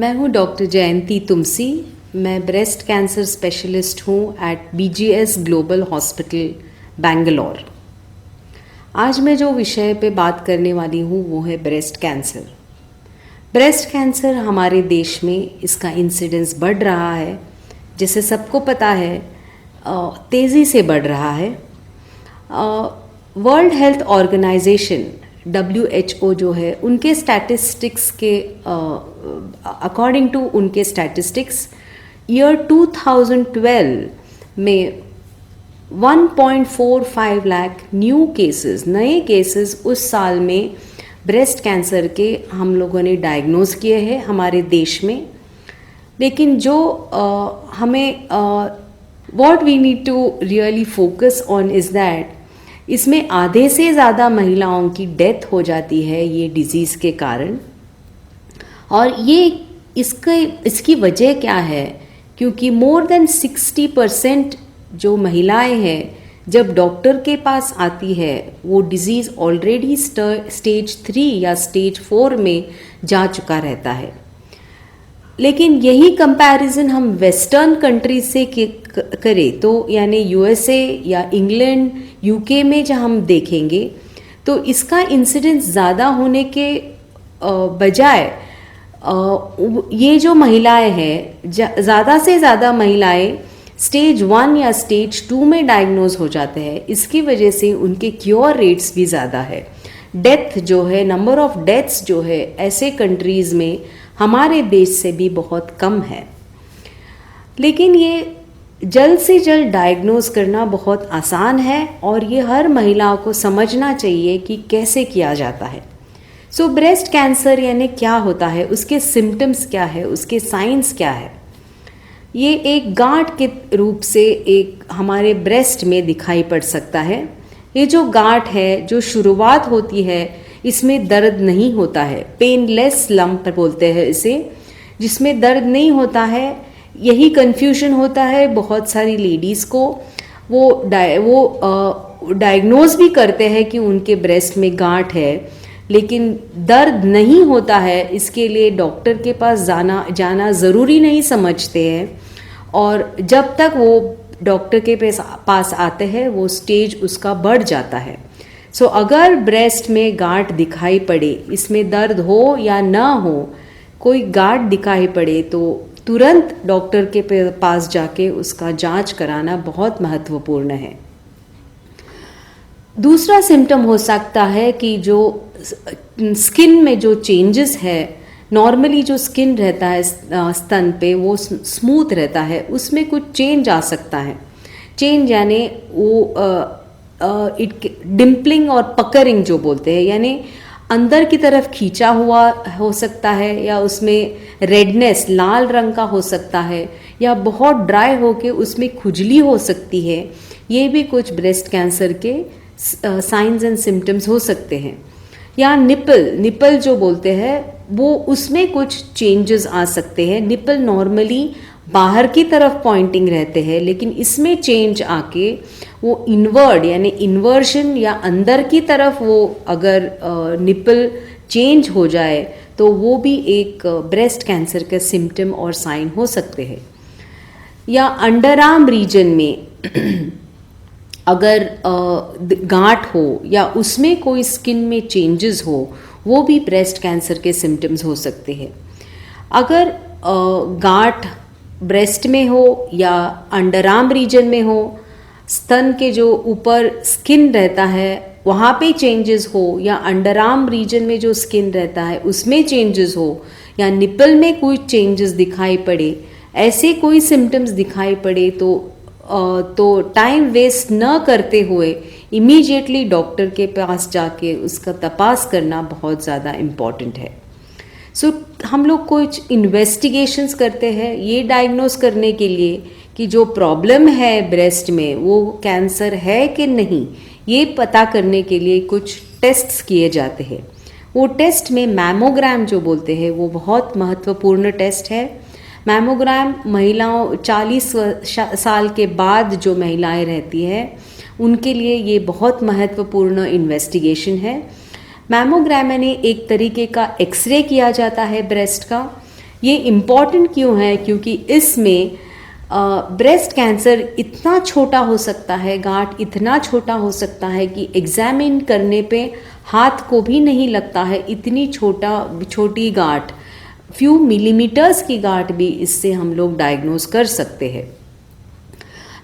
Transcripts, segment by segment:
मैं हूँ डॉक्टर जयंती तुमसी। मैं ब्रेस्ट कैंसर स्पेशलिस्ट हूँ at BGS global hospital Bangalore. आज मैं जो विषय पे बात करने वाली हूँ वो है ब्रेस्ट कैंसर। ब्रेस्ट कैंसर हमारे देश में इसका इंसिडेंस बढ़ रहा है, जैसे सबको पता है तेज़ी से बढ़ रहा है। वर्ल्ड हेल्थ ऑर्गेनाइजेशन WHO जो है उनके स्टैटिस्टिक्स के अकॉर्डिंग टू उनके स्टैटिस्टिक्स ईयर 2012 में 1.45 लाख न्यू केसेस, नए केसेस उस साल में ब्रेस्ट कैंसर के हम लोगों ने डायग्नोज किए हैं हमारे देश में। लेकिन जो हमें what we need to really focus on is that इसमें आधे से ज़्यादा महिलाओं की डेथ हो जाती है ये डिज़ीज़ के कारण। और ये इसकी वजह क्या है? क्योंकि मोर देन 60% जो महिलाएं हैं जब डॉक्टर के पास आती है वो डिज़ीज़ ऑलरेडी स्टेज 3 या स्टेज 4 में जा चुका रहता है। लेकिन यही कंपैरिजन हम वेस्टर्न कंट्रीज से करें तो यानी USA या इंग्लैंड UK में जब हम देखेंगे तो इसका इंसिडेंस ज़्यादा होने के बजाय ये जो महिलाएं हैं ज़्यादा से ज़्यादा महिलाएं स्टेज 1 या स्टेज 2 में डायग्नोज हो जाते हैं। इसकी वजह से उनके क्योर रेट्स भी ज़्यादा है। डेथ जो है, नंबर ऑफ डेथ्स जो है ऐसे कंट्रीज़ में हमारे देश से भी बहुत कम है। लेकिन ये जल्द से जल्द डायग्नोज करना बहुत आसान है और ये हर महिला को समझना चाहिए कि कैसे किया जाता है। सो ब्रेस्ट कैंसर यानी क्या होता है, उसके सिम्टम्स क्या है, उसके साइंस क्या है। ये एक गांठ के रूप से एक हमारे ब्रेस्ट में दिखाई पड़ सकता है। ये जो गांठ है, जो शुरुआत होती है, इसमें दर्द नहीं होता है। पेनलेस लंप बोलते हैं इसे, जिसमें दर्द नहीं होता है। यही कन्फ्यूजन होता है बहुत सारी लेडीज़ को। वो डायग्नोज भी करते हैं कि उनके ब्रेस्ट में गांठ है, लेकिन दर्द नहीं होता है। इसके लिए डॉक्टर के पास जाना ज़रूरी नहीं समझते हैं और जब तक वो डॉक्टर के पास आते हैं वो स्टेज उसका बढ़ जाता है। सो अगर ब्रेस्ट में गांठ दिखाई पड़े, इसमें दर्द हो या ना हो, कोई गांठ दिखाई पड़े तो तुरंत डॉक्टर के पास जाके उसका जांच कराना बहुत महत्वपूर्ण है। दूसरा सिम्टम हो सकता है कि जो स्किन में जो चेंजेस है, नॉर्मली जो स्किन रहता है स्तन पे वो स्मूथ रहता है, उसमें कुछ चेंज आ सकता है। चेंज यानी वो डिम्पलिंग और पकरिंग जो बोलते हैं, यानी अंदर की तरफ खींचा हुआ हो सकता है या उसमें रेडनेस लाल रंग का हो सकता है या बहुत ड्राई होके उसमें खुजली हो सकती है। ये भी कुछ ब्रेस्ट कैंसर के साइंस एंड सिम्टम्स हो सकते हैं। या निपल जो बोलते हैं वो उसमें कुछ चेंजेस आ सकते हैं। निपल नॉर्मली बाहर की तरफ पॉइंटिंग रहते हैं, लेकिन इसमें चेंज आके वो इनवर्ड यानी इन्वर्शन या अंदर की तरफ वो अगर निपल चेंज हो जाए तो वो भी एक ब्रेस्ट कैंसर का सिम्टम और साइन हो सकते हैं। या अंडरआर्म रीजन में अगर गांठ हो या उसमें कोई स्किन में चेंजेस हो, वो भी ब्रेस्ट कैंसर के सिम्टम्स हो सकते हैं। अगर गांठ ब्रेस्ट में हो या अंडरआर्म रीजन में हो, स्तन के जो ऊपर स्किन रहता है वहाँ पे चेंजेस हो, या अंडरआर्म रीजन में जो स्किन रहता है उसमें चेंजेस हो, या निपल में कोई चेंजेस दिखाई पड़े, ऐसे कोई सिम्टम्स दिखाई पड़े तो टाइम वेस्ट न करते हुए इमीडिएटली डॉक्टर के पास जाके उसका तपास करना बहुत ज़्यादा इम्पॉर्टेंट है। सो हम लोग कुछ इन्वेस्टिगेशंस करते हैं ये डायग्नोज करने के लिए कि जो प्रॉब्लम है ब्रेस्ट में वो कैंसर है कि नहीं, ये पता करने के लिए कुछ टेस्ट्स किए जाते हैं। वो टेस्ट में मैमोग्राम जो बोलते हैं वो बहुत महत्वपूर्ण टेस्ट है। मैमोग्राम महिलाओं 40 साल के बाद जो महिलाएं रहती हैं उनके लिए ये बहुत महत्वपूर्ण इन्वेस्टिगेशन है। मैमोग्राम यानी एक तरीके का एक्सरे किया जाता है ब्रेस्ट का। ये इम्पॉर्टेंट क्यों है? क्योंकि इसमें ब्रेस्ट कैंसर इतना छोटा हो सकता है, गांठ इतना छोटा हो सकता है कि एग्जामिन करने पे हाथ को भी नहीं लगता है। इतनी छोटी गांठ, फ्यू मिलीमीटर्स की गांठ भी इससे हम लोग डायग्नोज कर सकते हैं।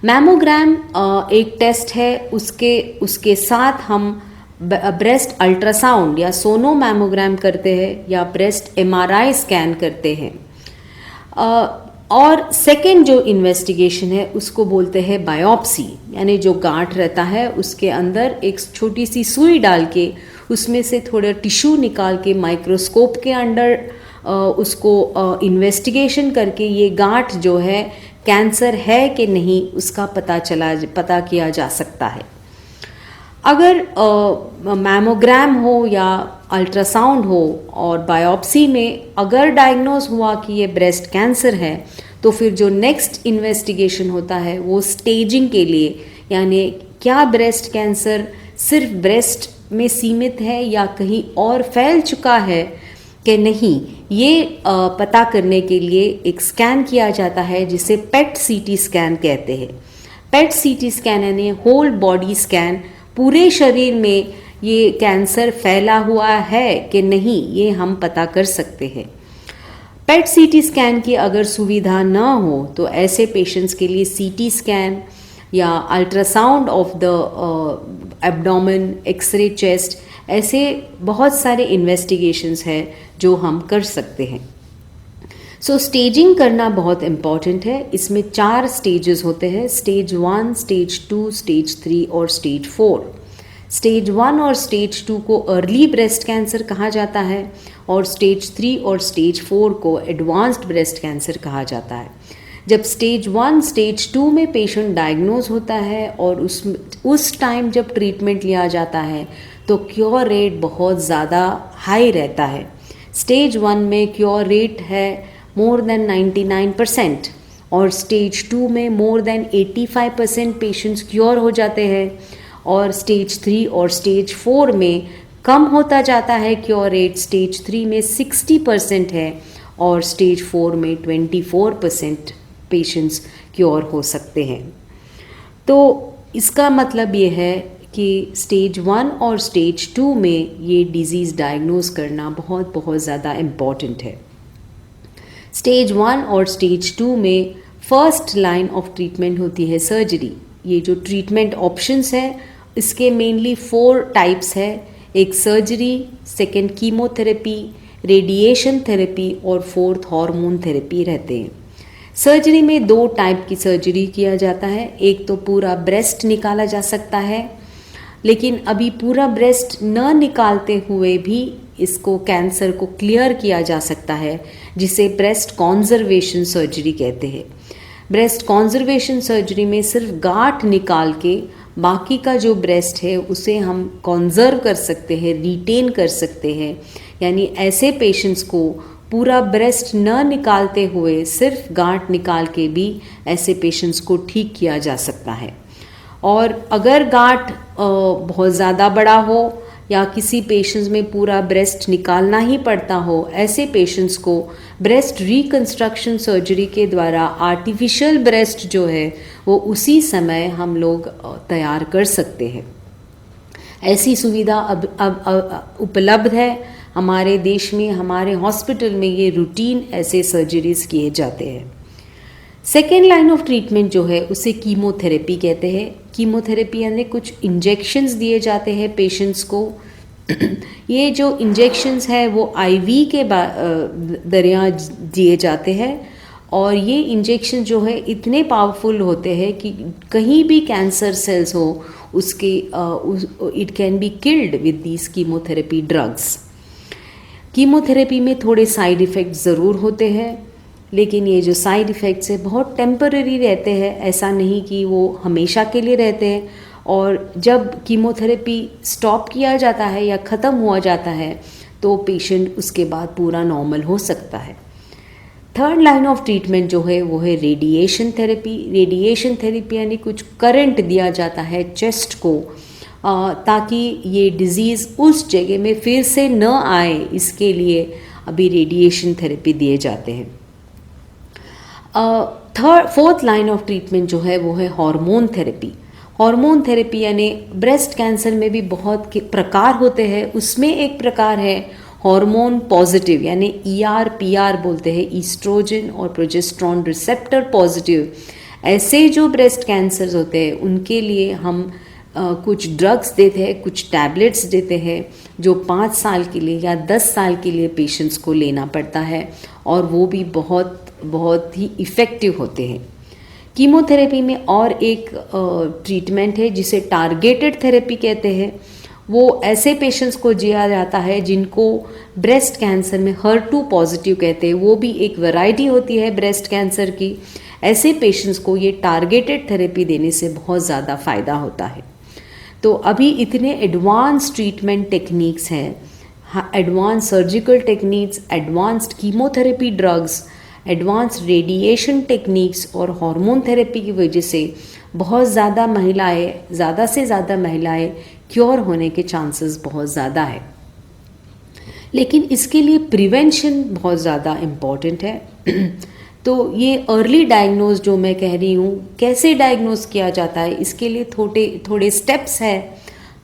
मैमोग्राम एक टेस्ट है, उसके साथ हम ब्रेस्ट अल्ट्रासाउंड या सोनो मैमोग्राम करते हैं या ब्रेस्ट एमआरआई स्कैन करते हैं। और सेकेंड जो इन्वेस्टिगेशन है उसको बोलते हैं बायोप्सी, यानी जो गांठ रहता है उसके अंदर एक छोटी सी सुई डाल के उसमें से थोड़ा टिश्यू निकाल के माइक्रोस्कोप के अंडर उसको इन्वेस्टिगेशन करके ये गांठ जो है कैंसर है कि नहीं उसका पता किया जा सकता है। अगर मैमोग्राम हो या अल्ट्रासाउंड हो और बायोप्सी में अगर डायग्नोज हुआ कि ये ब्रेस्ट कैंसर है, तो फिर जो नेक्स्ट इन्वेस्टिगेशन होता है वो स्टेजिंग के लिए, यानी क्या ब्रेस्ट कैंसर सिर्फ ब्रेस्ट में सीमित है या कहीं और फैल चुका है कि नहीं, ये पता करने के लिए एक स्कैन किया जाता है जिसे पेट सीटी स्कैन कहते हैं। पेट सीटी स्कैन यानी होल बॉडी स्कैन, पूरे शरीर में ये कैंसर फैला हुआ है कि नहीं ये हम पता कर सकते हैं। पेट सीटी स्कैन की अगर सुविधा ना हो तो ऐसे पेशेंट्स के लिए सीटी स्कैन या ultrasound of the abdomen, x-ray chest, ऐसे बहुत सारे इन्वेस्टिगेशंस हैं जो हम कर सकते हैं। सो स्टेजिंग करना बहुत इम्पॉर्टेंट है। इसमें 4 स्टेजेस होते हैं, स्टेज 1, स्टेज 2, स्टेज 3 और स्टेज 4। स्टेज 1 और स्टेज 2 को अर्ली ब्रेस्ट कैंसर कहा जाता है और स्टेज 3 और स्टेज 4 को एडवांस्ड ब्रेस्ट कैंसर कहा जाता है। जब स्टेज 1, स्टेज 2 में पेशेंट डायग्नोज होता है और उस टाइम जब ट्रीटमेंट लिया जाता है तो क्योर रेट बहुत ज़्यादा हाई रहता है। स्टेज 1 में क्योर रेट है मोर देन 99% और स्टेज 2 में मोर देन 85% पेशेंट्स क्योर हो जाते हैं और स्टेज 3 और स्टेज 4 में कम होता जाता है क्योर रेट। स्टेज 3 में 60% है और स्टेज 4 में 24% पेशेंट्स क्योर हो सकते हैं। तो इसका मतलब ये है कि स्टेज 1 और स्टेज 2 में ये डिज़ीज़ डायग्नोज करना बहुत बहुत ज़्यादा इम्पॉर्टेंट है। स्टेज 1 और स्टेज 2 में फर्स्ट लाइन ऑफ ट्रीटमेंट होती है सर्जरी। ये जो ट्रीटमेंट ऑप्शंस है इसके मेनली 4 टाइप्स है। एक surgery, second chemotherapy, radiation therapy और 4th हार्मोन थेरेपी रहते हैं। सर्जरी में 2 टाइप की सर्जरी किया जाता है। एक तो पूरा ब्रेस्ट निकाला जा सकता है, लेकिन अभी पूरा ब्रेस्ट न निकालते हुए भी इसको कैंसर को क्लियर किया जा सकता है, जिसे ब्रेस्ट कॉन्जर्वेशन सर्जरी कहते हैं। ब्रेस्ट कॉन्जर्वेशन सर्जरी में सिर्फ गांठ निकाल के बाकी का जो ब्रेस्ट है उसे हम कॉन्जर्व कर सकते हैं, रिटेन कर सकते हैं। यानी ऐसे पेशेंट्स को पूरा ब्रेस्ट न निकालते हुए सिर्फ गांठ निकाल के भी ऐसे पेशेंट्स को ठीक किया जा सकता है। और अगर गांठ बहुत ज़्यादा बड़ा हो या किसी पेशेंट्स में पूरा ब्रेस्ट निकालना ही पड़ता हो, ऐसे पेशेंट्स को ब्रेस्ट रिकंस्ट्रक्शन सर्जरी के द्वारा आर्टिफिशियल ब्रेस्ट जो है वो उसी समय हम लोग तैयार कर सकते हैं। ऐसी सुविधा अब उपलब्ध है हमारे देश में। हमारे हॉस्पिटल में ये रूटीन ऐसे सर्जरीज किए जाते हैं। सेकेंड लाइन ऑफ ट्रीटमेंट जो है उसे कीमोथेरेपी कहते हैं। कीमोथेरेपी यानी कुछ इंजेक्शंस दिए जाते हैं पेशेंट्स को। ये जो इंजेक्शंस है वो आईवी के दरिया दिए जाते हैं और ये इंजेक्शन जो है इतने पावरफुल होते हैं कि कहीं भी कैंसर सेल्स हो उसके it can be killed with these chemotherapy drugs. Chemotherapy में थोड़े साइड इफ़ेक्ट्स ज़रूर होते हैं, लेकिन ये जो साइड इफ़ेक्ट्स है बहुत टेम्पररी रहते हैं, ऐसा नहीं कि वो हमेशा के लिए रहते हैं। और जब कीमोथेरेपी स्टॉप किया जाता है या ख़त्म हुआ जाता है तो पेशेंट उसके बाद पूरा नॉर्मल हो सकता है। थर्ड लाइन ऑफ ट्रीटमेंट जो है वो है रेडिएशन थेरेपी। रेडिएशन थेरेपी यानी कुछ करंट दिया जाता है चेस्ट को ताकि ये डिज़ीज़ उस जगह में फिर से न आए, इसके लिए अभी रेडिएशन थेरेपी दिए जाते हैं। फोर्थ लाइन ऑफ ट्रीटमेंट जो है वो है हार्मोन थेरेपी। हार्मोन थेरेपी यानी ब्रेस्ट कैंसर में भी बहुत प्रकार होते हैं, उसमें एक प्रकार है हार्मोन पॉजिटिव यानी ER/PR बोलते हैं, ईस्ट्रोजन और प्रोजेस्टेरॉन रिसेप्टर पॉजिटिव। ऐसे जो ब्रेस्ट कैंसर्स होते हैं उनके लिए हम कुछ ड्रग्स देते हैं, कुछ टैबलेट्स देते हैं जो 5 साल के लिए या 10 साल के लिए पेशेंट्स को लेना पड़ता है, और वो भी बहुत बहुत ही इफ़ेक्टिव होते हैं। कीमोथेरेपी में और एक ट्रीटमेंट है जिसे टारगेटेड थेरेपी कहते हैं। वो ऐसे पेशेंट्स को दिया जाता है जिनको ब्रेस्ट कैंसर में HER2 पॉजिटिव कहते हैं, वो भी एक वैरायटी होती है ब्रेस्ट कैंसर की। ऐसे पेशेंट्स को ये टारगेटेड थेरेपी देने से बहुत ज़्यादा फ़ायदा होता है। तो अभी इतने एडवांस ट्रीटमेंट टेक्निक्स हैं, advance surgical techniques, advanced chemotherapy drugs, advance radiation techniques और हार्मोन थेरेपी की वजह से बहुत ज़्यादा से ज़्यादा महिलाएं क्योर होने के चांसेस बहुत ज़्यादा है। लेकिन इसके लिए प्रिवेंशन बहुत ज़्यादा इम्पॉर्टेंट है। तो ये अर्ली डायग्नोज जो मैं कह रही हूँ, कैसे डायग्नोज किया जाता है, इसके लिए थोड़े स्टेप्स हैं।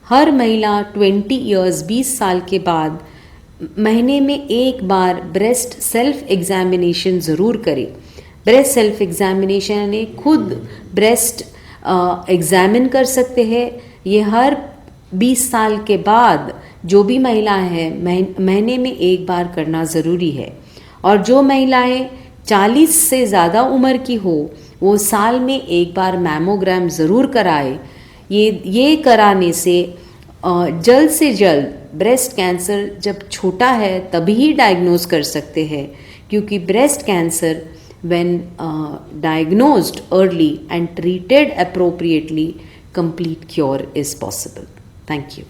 हर महिला 20 साल के बाद महीने में एक बार ब्रेस्ट सेल्फ एग्जामिनेशन ज़रूर करे। ब्रेस्ट सेल्फ एग्जामिनेशन यानी खुद ब्रेस्ट एग्जामिन कर सकते हैं। ये हर 20 साल के बाद जो भी महिलाएं हैं महीने में एक बार करना ज़रूरी है। और जो महिलाएं 40 से ज़्यादा उम्र की हो वो साल में एक बार मैमोग्राम ज़रूर कराए। ये कराने से जल्द से जल्द ब्रेस्ट कैंसर जब छोटा है तभी डायग्नोज कर सकते हैं, क्योंकि breast cancer when diagnosed early and treated appropriately, complete cure is possible. Thank you.